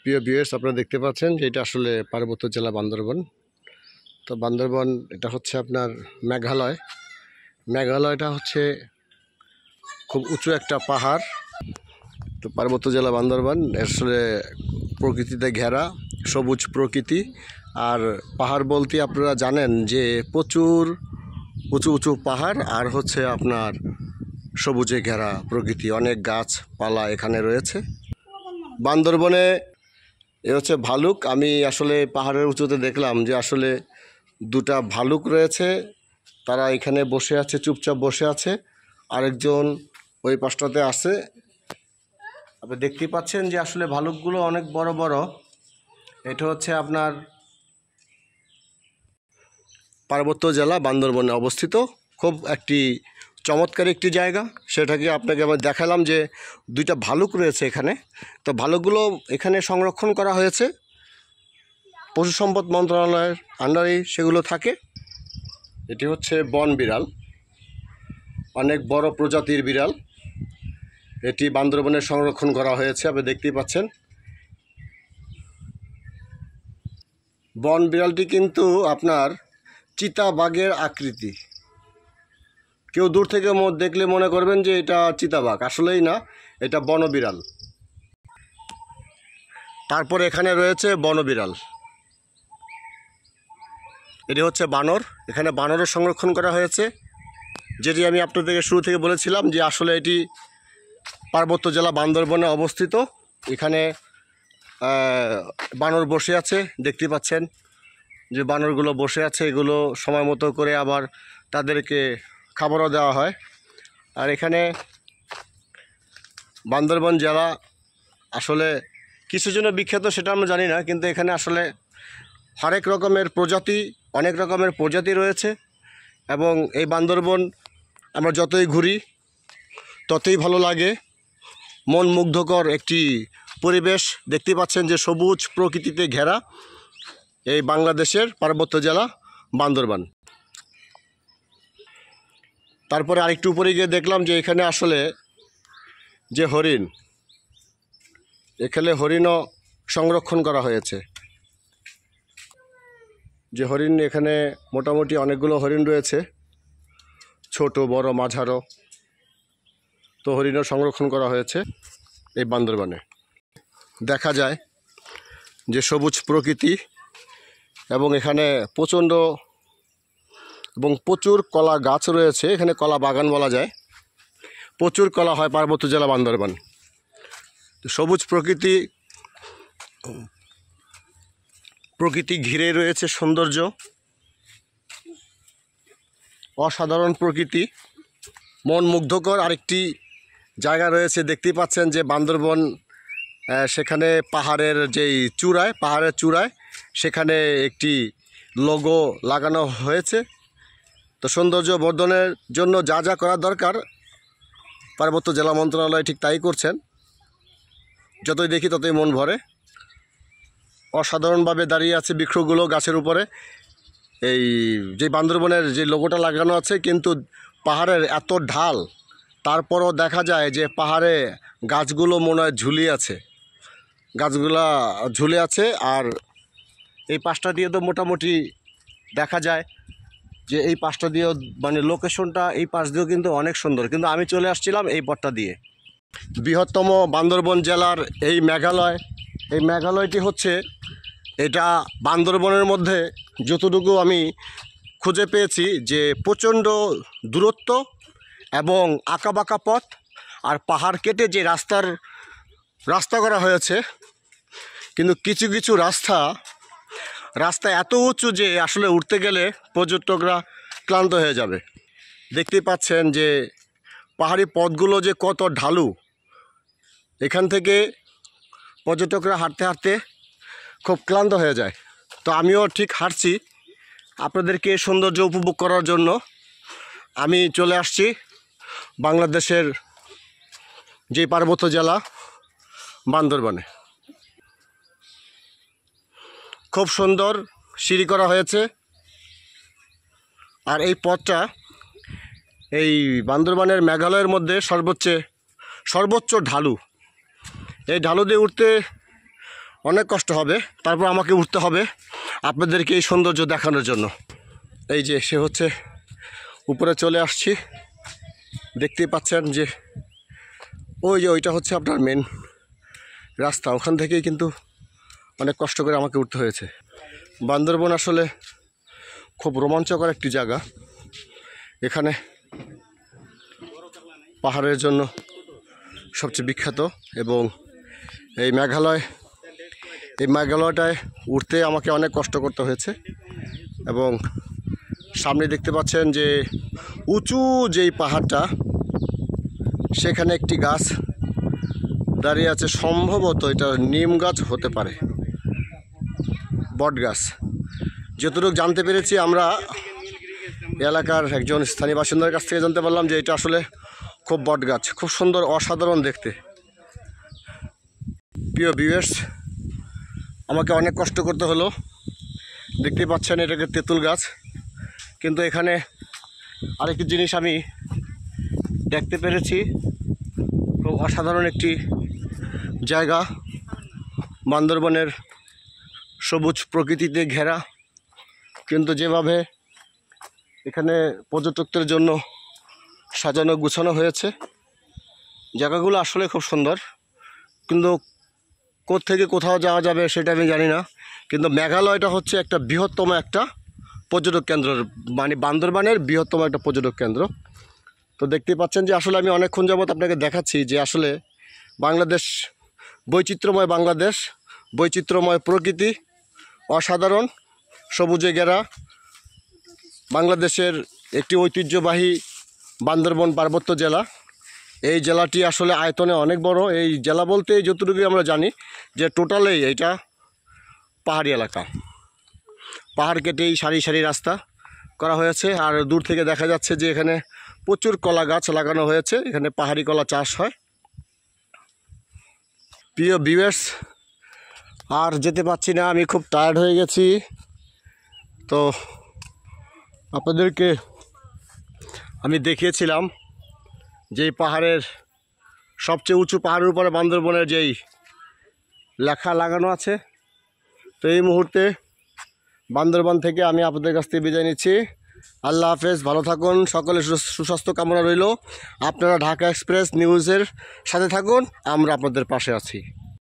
প্রিয় ভিউয়ার্স, আপনারা দেখতে পাচ্ছেন যে এটা আসলে পার্বত্য জেলা বান্দরবান। তো বান্দরবান এটা হচ্ছে আপনার মেঘালয়টা হচ্ছে খুব উঁচু একটা পাহাড়। তো পার্বত্য জেলা বান্দরবান আসলে প্রকৃতিতে ঘেরা, সবুজ প্রকৃতি। আর পাহাড় বলতে আপনারা জানেন যে প্রচুর উঁচু উঁচু পাহাড়, আর হচ্ছে আপনার সবুজে ঘেরা প্রকৃতি, অনেক গাছপালা এখানে রয়েছে। বান্দরবনে এ হচ্ছে ভালুক। আমি আসলে পাহাড়ের উঁচুতে দেখলাম যে আসলে দুটা ভালুক রয়েছে, তারা এখানে বসে আছে, চুপচাপ বসে আছে। আরেকজন ওই পাশটাতে আছে। আপনি দেখতেই পাচ্ছেন যে আসলে ভালুকগুলো অনেক বড় বড়। এটা হচ্ছে আপনার পার্বত্য জেলা বান্দরবনে অবস্থিত খুব একটি চমৎকার একটি জায়গা। সেটাকে আপনাকে আবার দেখালাম যে দুইটা ভালুক রয়েছে এখানে। তো ভালুকগুলো এখানে সংরক্ষণ করা হয়েছে, পশু সম্পদ মন্ত্রণালয়ের আন্ডারেই সেগুলো থাকে। এটি হচ্ছে বন বিড়াল, অনেক বড় প্রজাতির বিড়াল। এটি বান্দরবনে সংরক্ষণ করা হয়েছে, আপনি দেখতেই পাচ্ছেন। বন বিড়ালটি কিন্তু আপনার চিতাবাঘের আকৃতি। কেউ দূর থেকে দেখলে মনে করবেন যে এটা চিতাবাঘ, আসলেই না, এটা বনবিড়াল। তারপর এখানে রয়েছে বনবিড়াল। এটি হচ্ছে বানর, এখানে বানরের সংরক্ষণ করা হয়েছে, যেটি আমি আপনাদেরকে শুরু থেকে বলেছিলাম যে আসলে এটি পার্বত্য জেলা বান্দরবনে অবস্থিত। এখানে বানর বসে আছে, দেখতে পাচ্ছেন যে বানরগুলো বসে আছে। এগুলো সময় মতো করে আবার তাদেরকে খাবারও দেওয়া হয়। আর এখানে বান্দরবান জেলা আসলে কিসের জন্য বিখ্যাত সেটা আমরা জানি না, কিন্তু এখানে আসলে অনেক রকমের প্রজাতি রয়েছে। এবং এই বান্দরবন আমরা যতই ঘুরি ততই ভালো লাগে, মন মুগ্ধকর একটি পরিবেশ। দেখতে পাচ্ছেন যে সবুজ প্রকৃতিতে ঘেরা এই বাংলাদেশের পার্বত্য জেলা বান্দরবান। তারপরে আরেকটু উপরে গিয়ে দেখলাম যে এখানে আসলে যে হরিণ, এখানে হরিণও সংরক্ষণ করা হয়েছে। যে হরিণ এখানে মোটামুটি অনেকগুলো হরিণ রয়েছে, ছোট বড় মাঝারো। তো হরিণও সংরক্ষণ করা হয়েছে এই বান্দরবানে। দেখা যায় যে সবুজ প্রকৃতি, এবং এখানে প্রচুর কলা গাছ রয়েছে। এখানে কলা বাগান বলা যায়, প্রচুর কলা হয় পার্বত্য জেলা বান্দরবান। সবুজ প্রকৃতি ঘিরে রয়েছে সৌন্দর্য, অসাধারণ প্রকৃতি, মন মুগ্ধকর আরেকটি জায়গা রয়েছে। দেখতেই পাচ্ছেন যে বান্দরবন, সেখানে পাহাড়ের চূড়ায় সেখানে একটি লোগো লাগানো হয়েছে। তো সৌন্দর্য বর্ধনের জন্য যা যা করা দরকার পার্বত্য জেলা মন্ত্রণালয় ঠিক তাই করছেন। যতই দেখি ততই মন ভরে। অসাধারণভাবে দাঁড়িয়ে আছে বৃক্ষগুলো গাছের উপরে। এই যে বান্দরবনের যে লোগোটা লাগানো আছে, কিন্তু পাহাড়ের এত ঢাল, তারপরও দেখা যায় যে পাহাড়ে গাছগুলো মনে হয় ঝুলে আছে। আর এই পাশটা দিয়ে তো মোটামুটি দেখা যায় যে এই পাশটা দিয়েও মানে লোকেশনটা এই পাশ দিয়েও কিন্তু অনেক সুন্দর। কিন্তু আমি চলে আসছিলাম এই পথটা দিয়ে। বৃহত্তম বান্দরবন জেলার এই মেঘালয়টি হচ্ছে, এটা বান্দরবনের মধ্যে যতটুকু আমি খুঁজে পেয়েছি যে প্রচণ্ড দূরত্ব এবং আঁকাবাঁকা পথ, আর পাহাড় কেটে যে রাস্তা করা হয়েছে। কিন্তু কিছু কিছু রাস্তা এত উঁচু যে আসলে উঠতে গেলে পর্যটকরা ক্লান্ত হয়ে যাবে। দেখতেই পাচ্ছেন যে পাহাড়ি পথগুলো যে কত ঢালু। এখান থেকে পর্যটকরা হাঁটতে হাঁটতে খুব ক্লান্ত হয়ে যায়। তো আমিও ঠিক হাঁটছি আপনাদেরকে সৌন্দর্য উপভোগ করার জন্য। আমি চলে আসছি বাংলাদেশের যে পার্বত্য জেলা বান্দরবানে। খুব সুন্দর সিঁড়ি করা হয়েছে। আর এই পথটা এই বান্দরবানের মেঘালয়ের মধ্যে সর্বোচ্চ ঢালু। এই ঢালু দিয়ে উঠতে অনেক কষ্ট হবে, তারপর আমাকে উঠতে হবে আপনাদেরকে এই সৌন্দর্য দেখানোর জন্য। এই যে সে হচ্ছে উপরে চলে আসছি, দেখতেই পাচ্ছেন যে ওই যে ওইটা হচ্ছে আপনার মেন রাস্তা, ওখান থেকেই কিন্তু অনেক কষ্ট করে আমাকে উঠতে হয়েছে। বান্দরবন আসলে খুব রোমাঞ্চকর একটি জায়গা। এখানে পাহাড়ের জন্য সবচেয়ে বিখ্যাত, এবং এই মেঘালয়টায় উঠতে আমাকে অনেক কষ্ট করতে হয়েছে। এবং সামনে দেখতে পাচ্ছেন যে উঁচু যেই পাহাড়টা, সেখানে একটি গাছ দাঁড়িয়ে আছে, সম্ভবত এটা নিম গাছ হতে পারে, বট গাছ। যতটুকু জানতে পেরেছি আমরা এলাকার একজন স্থানীয় বাসিন্দার কাছ থেকে জানতে পারলাম যে এটা আসলে খুব বট গাছ, খুব সুন্দর, অসাধারণ দেখতে। প্রিয় ভিউয়ার্স, আমাকে অনেক কষ্ট করতে হলো। দেখতে পাচ্ছেন এটাকে তেঁতুল গাছ, কিন্তু এখানে আরেকটি জিনিস আমি দেখতে পেরেছি, খুব অসাধারণ একটি জায়গা, বান্দরবনের সবুজ প্রকৃতিতে ঘেরা, কিন্তু যেভাবে এখানে পর্যটকদের জন্য সাজানো গুছানো হয়েছে, জায়গাগুলো আসলে খুব সুন্দর। কিন্তু কোত্থেকে কোথাও যাওয়া যাবে সেটা আমি জানি না, কিন্তু মেঘালয়টা হচ্ছে একটা বৃহত্তম একটা পর্যটক কেন্দ্র, মানে বান্দরবানের বৃহত্তম একটা পর্যটক কেন্দ্র। তো দেখতেই পাচ্ছেন যে আসলে আমি অনেকক্ষণ যাবত আপনাকে দেখাচ্ছি যে আসলে বাংলাদেশ বৈচিত্র্যময়, বাংলাদেশ বৈচিত্র্যময় প্রকৃতি, অসাধারণ সবুজে ঘেরা বাংলাদেশের একটি ঐতিহ্যবাহী বান্দরবন পার্বত্য জেলা। এই জেলাটি আসলে আয়তনে অনেক বড়। এই জেলা বলতে যতটুকু আমরা জানি যে টোটালেই এইটা পাহাড়ি এলাকা, পাহাড় কেটেই সারি সারি রাস্তা করা হয়েছে। আর দূর থেকে দেখা যাচ্ছে যে এখানে প্রচুর কলা গাছ লাগানো হয়েছে, এখানে পাহাড়ি কলা চাষ হয়। প্রিয় ভিউয়ার্স, আর যেতে পারছি না, আমি খুব টায়ার্ড হয়ে গেছি। তো আপনাদেরকে আমি দেখিয়েছিলাম যে পাহাড়ের সবচেয়ে উঁচু পাহাড়ের উপরে বান্দরবনের যেই লেখা লাগানো আছে। তো এই মুহূর্তে বান্দরবান থেকে আমি আপনাদের কাছ থেকে বিদায় নিচ্ছি। আল্লাহ হাফেজ, ভালো থাকুন, সকলের সুস্বাস্থ্য কামনা রইল। আপনারা ঢাকা এক্সপ্রেস নিউজের সাথে থাকুন, আমরা আপনাদের পাশে আছি।